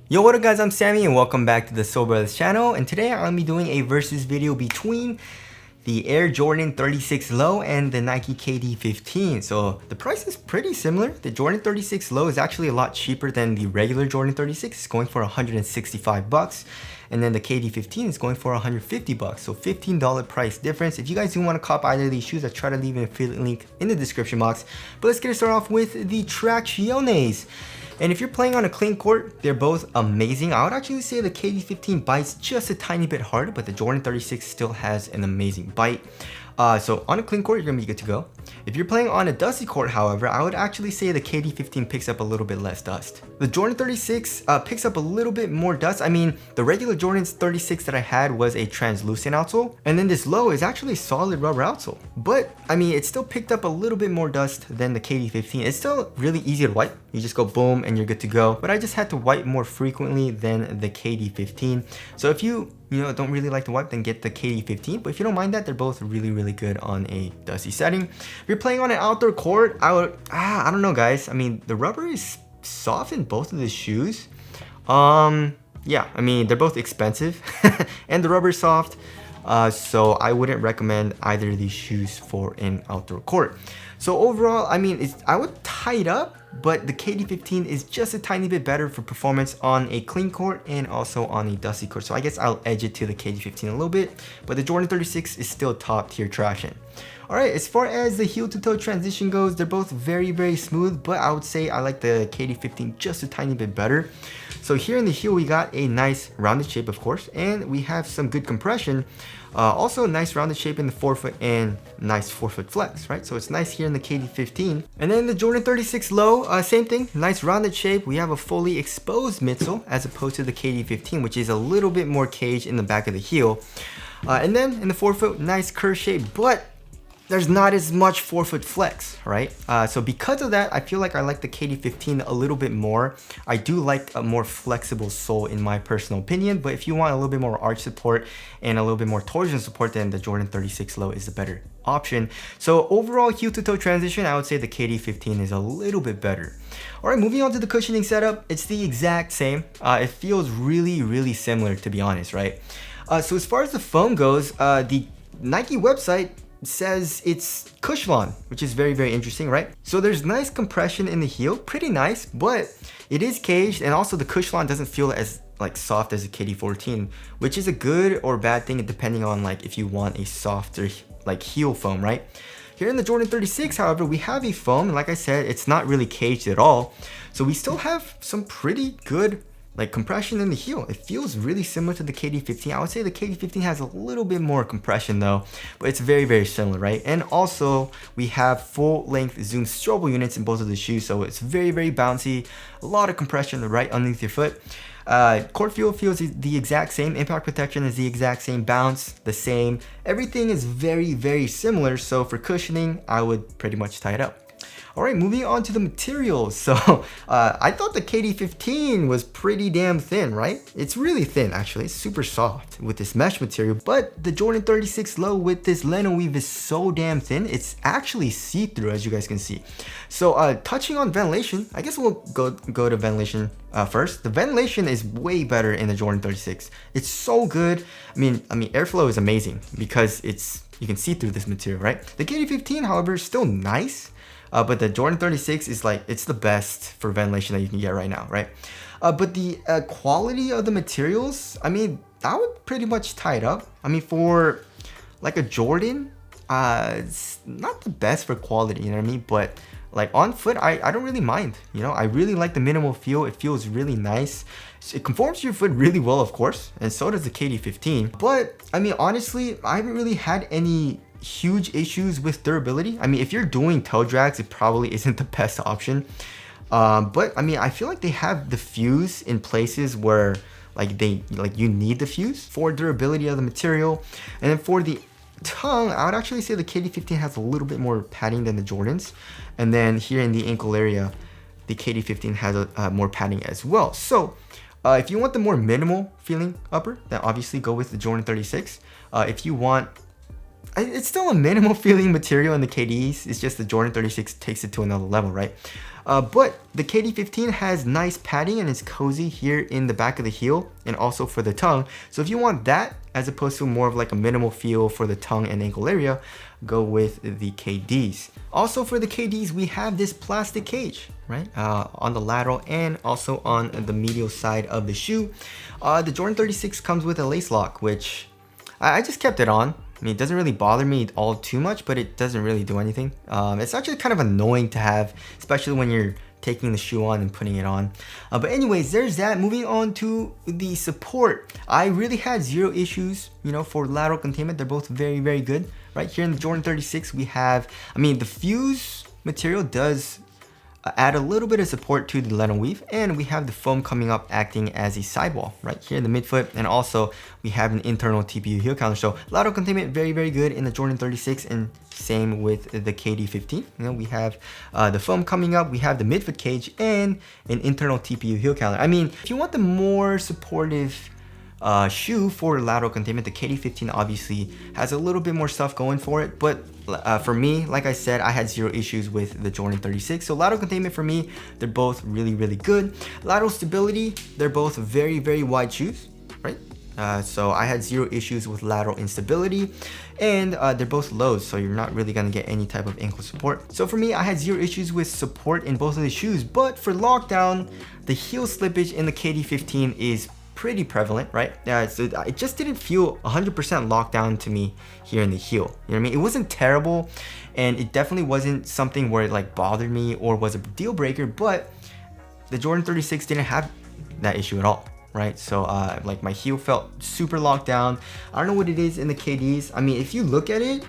Yo, what up guys, I'm Sammy and welcome back to the Soul Brothers channel, and today I'm going to be doing a versus video between the Air Jordan 36 Low and the Nike KD 15. So the price is pretty similar. The Jordan 36 Low is actually a lot cheaper than the regular Jordan 36. It's going for 165 bucks. And then the KD 15 is going for 150 bucks. So $15 price difference. If you guys do want to cop either of these shoes, I try to leave an affiliate link in the description box. But let's get started off with the Tracciones. And if you're playing on a clean court, they're both amazing. I would actually say the KD 15 bites just a tiny bit harder, but the Jordan 36 still has an amazing bite. So on a clean court, you're gonna be good to go. If you're playing on a dusty court, however, I would actually say the KD 15 picks up a little bit less dust. The Jordan 36 picks up a little bit more dust. I mean, the regular Jordan's 36 that I had was a translucent outsole, and then this low is actually a solid rubber outsole. But I mean, it still picked up a little bit more dust than the KD 15. It's still really easy to wipe. You just go boom and you're good to go. But I just had to wipe more frequently than the KD 15. So if you don't really like to wipe, then get the KD 15. But if you don't mind that, they're both really good on a dusty setting. If you're playing on an outdoor court, I don't know guys. I mean, the rubber is soft in both of the shoes. Yeah, I mean, they're both expensive and the rubber is soft. So I wouldn't recommend either of these shoes for an outdoor court. So overall, I mean, I would tie it up, but the KD 15 is just a tiny bit better for performance on a clean court and also on a dusty court. So I guess I'll edge it to the KD 15 a little bit, but the Jordan 36 is still top tier trashing. Alright, as far as the heel to toe transition goes, they're both very smooth, but I would say I like the KD 15 just a tiny bit better. So here in the heel, we got a nice rounded shape, of course, and we have some good compression. Also a nice rounded shape in the forefoot and nice forefoot flex, right? So it's nice here in the KD 15. And then the Jordan 36 Low, same thing, nice rounded shape. We have a fully exposed midsole as opposed to the KD 15, which is a little bit more caged in the back of the heel. And then in the forefoot, nice curve shape, but there's not as much forefoot flex, right? So because of that, I feel like I like the KD 15 a little bit more. I do like a more flexible sole in my personal opinion, but if you want a little bit more arch support and a little bit more torsion support, then the Jordan 36 Low is the better option. So overall heel to toe transition, I would say the KD 15 is a little bit better. All right, moving on to the cushioning setup, it's the exact same. It feels really similar, to be honest, right? So as far as the foam goes, the Nike website says it's Cushlon, which is very interesting, right? So there's nice compression in the heel, pretty nice, but it is caged, and also the Cushlon doesn't feel as soft as a KD 14, which is a good or bad thing depending on if you want a softer heel foam, right? Here in the Jordan 36, however, we have a foam, and like I said, it's not really caged at all. So we still have some pretty good compression in the heel. It feels really similar to the KD 15. I would say the KD 15 has a little bit more compression though, but it's very similar, right? And also we have full length zoom strobel units in both of the shoes, so it's very bouncy, a lot of compression right underneath your foot. Court feel feels the exact same, impact protection is the exact same, bounce the same, everything is very similar. So for cushioning, I would pretty much tie it up. Alright, moving on to the materials. So I thought the KD 15 was pretty damn thin, right? It's really thin actually, it's super soft with this mesh material, but the Jordan 36 Low with this lino weave is so damn thin, it's actually see-through, as you guys can see. So touching on ventilation, I guess we'll go to ventilation first. The ventilation is way better in the Jordan 36. It's so good. I mean airflow is amazing because you can see through this material, right? The KD 15, however, is still nice. But the Jordan 36 is it's the best for ventilation that you can get right now, right? But the quality of the materials, I mean, I would pretty much tie it up. I mean, for a Jordan, it's not the best for quality, you know what I mean? But on foot, I don't really mind, I really like the minimal feel. It feels really nice. It conforms to your foot really well, of course, and so does the KD 15. But I mean, honestly, I haven't really had any huge issues with durability. I mean, if you're doing toe drags, it probably isn't the best option. But I mean, I feel like they have the fuse in places where you need the fuse for durability of the material. And then for the tongue, I would actually say the KD 15 has a little bit more padding than the Jordans. And then here in the ankle area, the KD 15 has more padding as well. So if you want the more minimal feeling upper, then obviously go with the Jordan 36. If you want it's still a minimal feeling material in the KDs. It's just the Jordan 36 takes it to another level, right? But the KD15 has nice padding and it's cozy here in the back of the heel and also for the tongue. So if you want that as opposed to more of like a minimal feel for the tongue and ankle area, go with the KDs. Also for the KDs, we have this plastic cage, right? On the lateral and also on the medial side of the shoe. The Jordan 36 comes with a lace lock, which I just kept it on. I mean, it doesn't really bother me all too much, but it doesn't really do anything. It's actually kind of annoying to have, especially when you're taking the shoe on and putting it on. But anyways, there's that. Moving on to the support. I really had zero issues, you know, for lateral containment. They're both very, very good. Right here in the Jordan 36, we have, I mean, the fuse material does add a little bit of support to the lentil weave, and we have the foam coming up acting as a sidewall right here in the midfoot, and also we have an internal TPU heel counter. So lateral containment very, very good in the Jordan 36, and same with the KD15. You know, we have the foam coming up, we have the midfoot cage, and an internal TPU heel counter. I mean, if you want the more supportive shoe for lateral containment, the KD15 obviously has a little bit more stuff going for it, but for me, like I said, I had zero issues with the Jordan 36. So lateral containment for me, they're both really, really good. Lateral stability, they're both very, very wide shoes, right? So I had zero issues with lateral instability, and they're both lows, so you're not really gonna get any type of ankle support. So for me, I had zero issues with support in both of the shoes, but for lockdown, the heel slippage in the KD15 is pretty prevalent, right? So it just didn't feel 100% locked down to me here in the heel. You know what I mean? It wasn't terrible, and it definitely wasn't something where it like bothered me or was a deal breaker, but the Jordan 36 didn't have that issue at all, right? So like my heel felt super locked down. I don't know what it is in the KDs. I mean, if you look at it,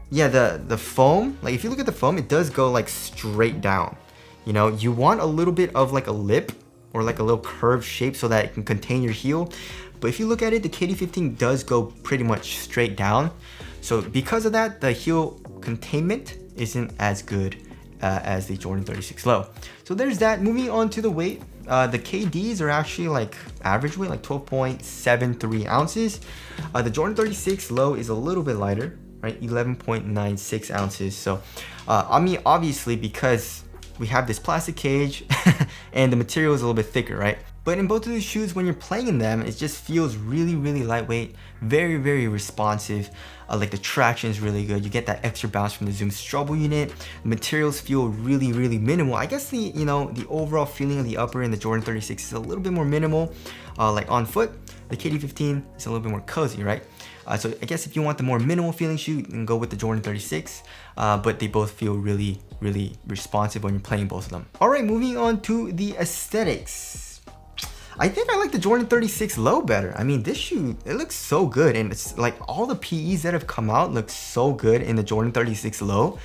yeah, the foam, like if you look at the foam, it does go like straight down. You know, you want a little bit of like a lip or like a little curved shape so that it can contain your heel. But if you look at it, the KD15 does go pretty much straight down. So because of that, the heel containment isn't as good as the Jordan 36 low. So there's that. Moving on to the weight, the KDs are actually like average weight, like 12.73 ounces. The Jordan 36 low is a little bit lighter, right? 11.96 ounces. So I mean, obviously because we have this plastic cage and the material is a little bit thicker, right? But in both of these shoes, when you're playing in them, it just feels really, really lightweight, very, very responsive. Like the traction is really good. You get that extra bounce from the Zoom Strobel unit. The materials feel really, really minimal. I guess the, you know, the overall feeling of the upper in the Jordan 36 is a little bit more minimal, like on foot. The KD15 is a little bit more cozy, right? So I guess if you want the more minimal feeling shoe, you can go with the Jordan 36, but they both feel really, really responsive when you're playing both of them. All right, moving on to the aesthetics. I think I like the Jordan 36 low better. I mean, this shoe, it looks so good, and it's like all the PEs that have come out look so good in the Jordan 36 low.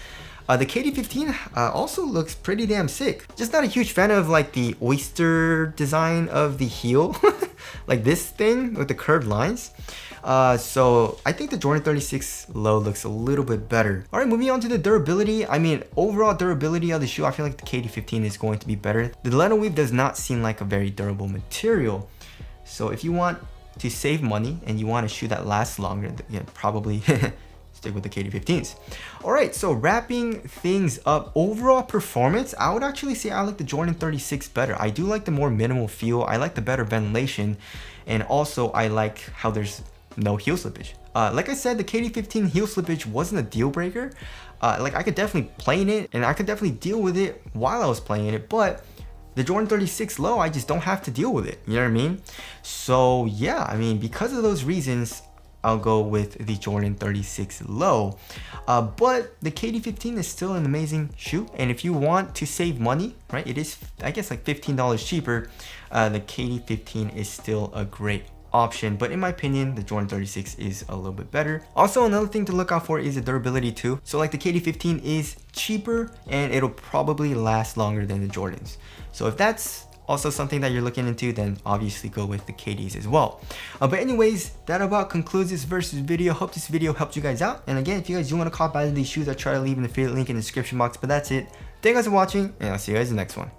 The KD15 also looks pretty damn sick. Just not a huge fan of like the oyster design of the heel, like this thing with the curved lines. So I think the Jordan 36 low looks a little bit better. All right, moving on to the durability. I mean, overall durability of the shoe, I feel like the KD15 is going to be better. The lentil weave does not seem like a very durable material. So if you want to save money and you want a shoe that lasts longer, yeah, probably stick with the KD15s. All right, so wrapping things up, overall performance, I would actually say I like the Jordan 36 better. I do like the more minimal feel. I like the better ventilation. And also I like how there's no heel slippage. Like I said, the KD15 heel slippage wasn't a deal breaker. Like I could definitely play in it and I could definitely deal with it while I was playing it, but the Jordan 36 low, I just don't have to deal with it. You know what I mean? So yeah, I mean, because of those reasons, I'll go with the Jordan 36 low. But the KD15 is still an amazing shoe. And if you want to save money, right, it is, I guess, like $15 cheaper. The KD15 is still a great option, but in my opinion, the Jordan 36 is a little bit better. Also, another thing to look out for is the durability too. So like the KD15 is cheaper and it'll probably last longer than the Jordans. So if that's also something that you're looking into, then obviously go with the KDs as well. But anyways, that about concludes this versus video. Hope this video helped you guys out. And again, if you guys do want to cop either of these shoes, I'll try to leave an affiliate link in the description box. But that's it. Thank you guys for watching, and I'll see you guys in the next one.